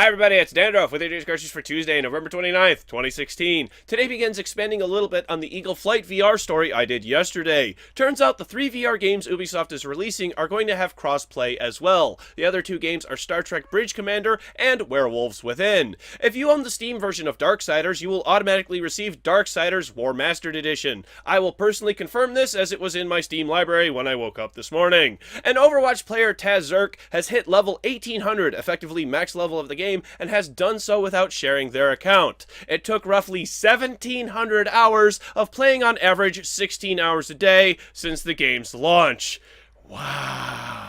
Hi everybody, it's Dandruff with your news cartridge for Tuesday, November 29th, 2016. Today begins expanding a little bit on the Eagle Flight VR story I did yesterday. Turns out the 3 VR games Ubisoft is releasing are going to have cross-play as well. The other 2 games are Star Trek Bridge Commander and Werewolves Within. If you own the Steam version of Darksiders, you will automatically receive Darksiders Warmastered Edition. I will personally confirm this as it was in my Steam library when I woke up this morning. An Overwatch player, Taz Zerk, has hit level 1800, effectively max level of the game, and has done so without sharing their account. It took roughly 1,700 hours of playing on average 16 hours a day since the game's launch. Wow.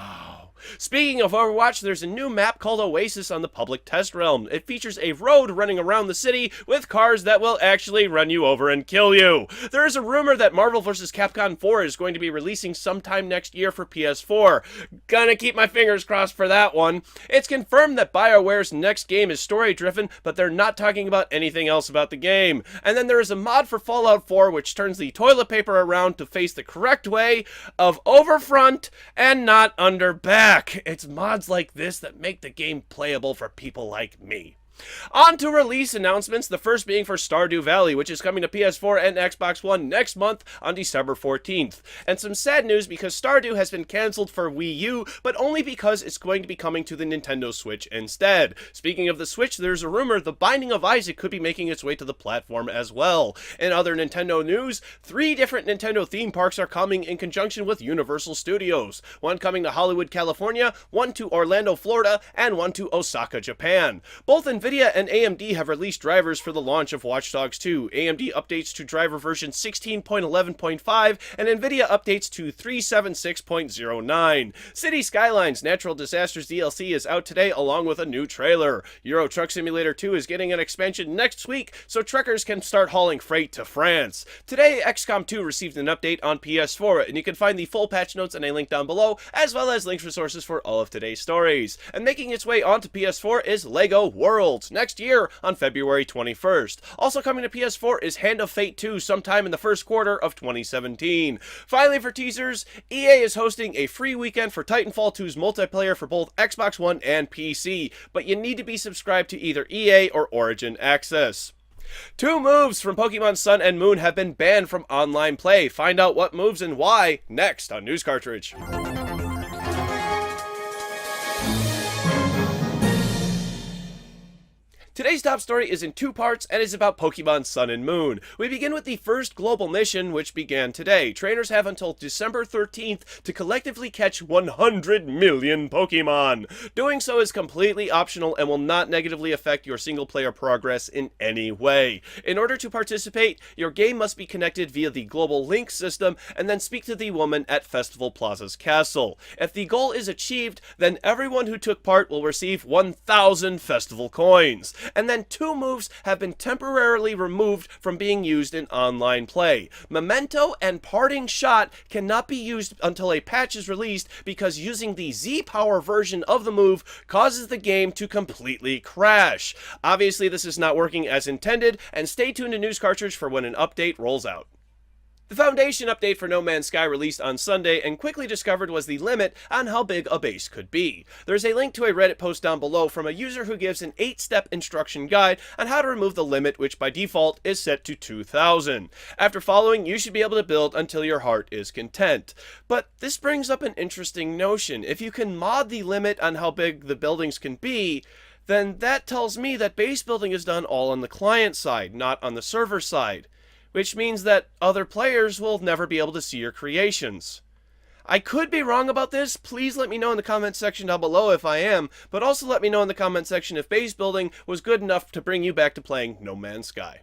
Speaking of Overwatch, there's a new map called Oasis on the public test realm. It features a road running around the city with cars that will actually run you over and kill you. There is a rumor that Marvel vs. Capcom 4 is going to be releasing sometime next year for PS4. Gonna keep my fingers crossed for that one. It's confirmed that Bioware's next game is story-driven, but they're not talking about anything else about the game. And then there is a mod for Fallout 4 which turns the toilet paper around to face the correct way of over front and not under back. It's mods like this that make the game playable for people like me. On to release announcements, the first being for Stardew Valley, which is coming to PS4 and Xbox One next month on December 14th. And some sad news because Stardew has been cancelled for Wii U, but only because it's going to be coming to the Nintendo Switch instead. Speaking of the Switch, there's a rumor The Binding of Isaac could be making its way to the platform as well. In other Nintendo news, 3 different Nintendo theme parks are coming in conjunction with Universal Studios. One coming to Hollywood, California, one to Orlando, Florida, and one to Osaka, Japan. Both Nvidia and AMD have released drivers for the launch of Watch Dogs 2. AMD updates to driver version 16.11.5 and Nvidia updates to 376.09. City Skylines Natural Disasters DLC is out today along with a new trailer. Euro Truck Simulator 2 is getting an expansion next week so truckers can start hauling freight to France. Today, XCOM 2 received an update on PS4 and you can find the full patch notes in a link down below as well as links resources for all of today's stories. And making its way onto PS4 is LEGO Worlds next year on February 21st. Also coming to PS4 is Hand of Fate 2 sometime in the first quarter of 2017. Finally, for teasers, EA is hosting a free weekend for Titanfall 2's multiplayer for both Xbox One and PC, but you need to be subscribed to either EA or Origin Access. 2 moves from Pokemon Sun and Moon have been banned from online play. Find out what moves and why next on News Cartridge. Today's top story is in 2 parts and is about Pokemon Sun and Moon. We begin with the first global mission, which began today. Trainers have until December 13th to collectively catch 100 million Pokemon. Doing so is completely optional and will not negatively affect your single-player progress in any way. In order to participate, your game must be connected via the Global Link system and then speak to the woman at Festival Plaza's castle. If the goal is achieved, then everyone who took part will receive 1,000 festival coins. And then 2 moves have been temporarily removed from being used in online play. Memento and Parting Shot cannot be used until a patch is released because using the Z-Power version of the move causes the game to completely crash. Obviously, this is not working as intended, and stay tuned to News Cartridge for when an update rolls out. The Foundation update for No Man's Sky released on Sunday and quickly discovered was the limit on how big a base could be. There's a link to a Reddit post down below from a user who gives an 8-step instruction guide on how to remove the limit, which by default is set to 2,000. After following, you should be able to build until your heart is content. But this brings up an interesting notion. If you can mod the limit on how big the buildings can be, then that tells me that base building is done all on the client side, not on the server side. Which means that other players will never be able to see your creations. I could be wrong about this. Please let me know in the comment section down below if I am, but also let me know in the comment section if base building was good enough to bring you back to playing No Man's Sky.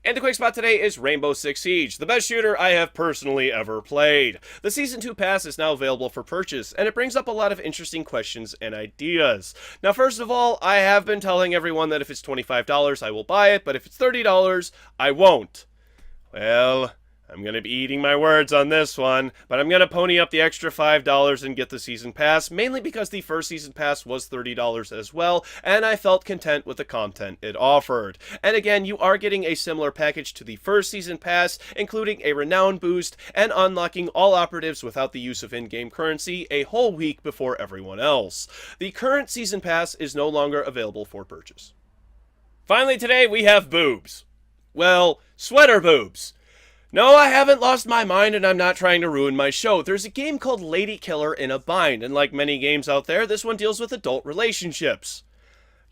And the quick spot today is Rainbow Six Siege, the best shooter I have personally ever played. The Season 2 pass is now available for purchase, and it brings up a lot of interesting questions and ideas. Now, first of all, I have been telling everyone that if it's $25, I will buy it, but if it's $30, I won't. Well, I'm going to be eating my words on this one, but I'm going to pony up the extra $5 and get the season pass, mainly because the first season pass was $30 as well, and I felt content with the content it offered. And again, you are getting a similar package to the first season pass, including a renown boost and unlocking all operatives without the use of in-game currency a whole week before everyone else. The current season pass is no longer available for purchase. Finally today, we have boobs. Well, sweater boobs. No, I haven't lost my mind and I'm not trying to ruin my show. There's a game called Lady Killer in a Bind, and like many games out there, this one deals with adult relationships.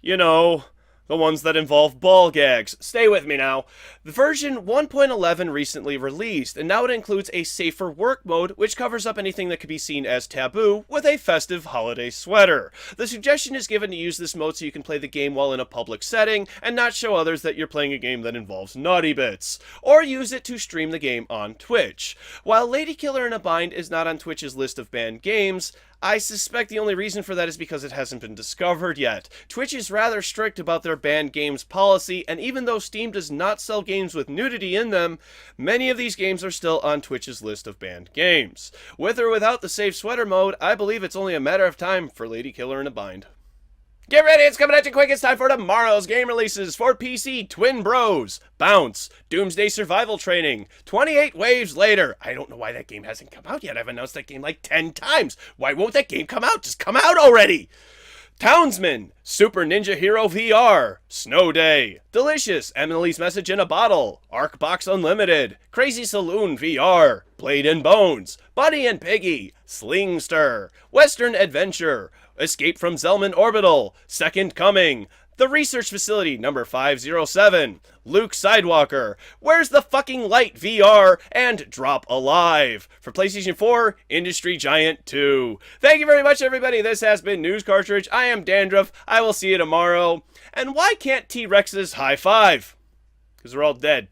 You know, the ones that involve ball gags. Stay with me now. The version 1.11 recently released, and now it includes a safer work mode, which covers up anything that could be seen as taboo, with a festive holiday sweater. The suggestion is given to use this mode so you can play the game while in a public setting, and not show others that you're playing a game that involves naughty bits. Or use it to stream the game on Twitch. While Lady Killer in a Bind is not on Twitch's list of banned games, I suspect the only reason for that is because it hasn't been discovered yet. Twitch is rather strict about their banned games policy, and even though Steam does not sell games with nudity in them, many of these games are still on Twitch's list of banned games. With or without the safe sweater mode, I believe it's only a matter of time for Lady Killer in a Bind. Get ready, it's coming at you quick. It's time for tomorrow's game releases for PC. Twin Bros, Bounce, Doomsday Survival Training, 28 Waves Later. I don't know why that game hasn't come out yet. I've announced that game like 10 times. Why won't that game come out? Just come out already. Townsman, Super Ninja Hero VR, Snow Day, Delicious, Emily's Message in a Bottle, Arcbox Unlimited, Crazy Saloon VR, Blade and Bones, Bunny and Piggy, Slingster, Western Adventure, Escape from Zelman Orbital, Second Coming, The Research Facility number 507, Luke Sidewalker, Where's the Fucking Light VR, and Drop Alive. For PlayStation 4, Industry Giant 2. Thank you very much, everybody. This has been News Cartridge. I am Dandruff. I will see you tomorrow. And why can't T-Rexes high five? Because they're all dead.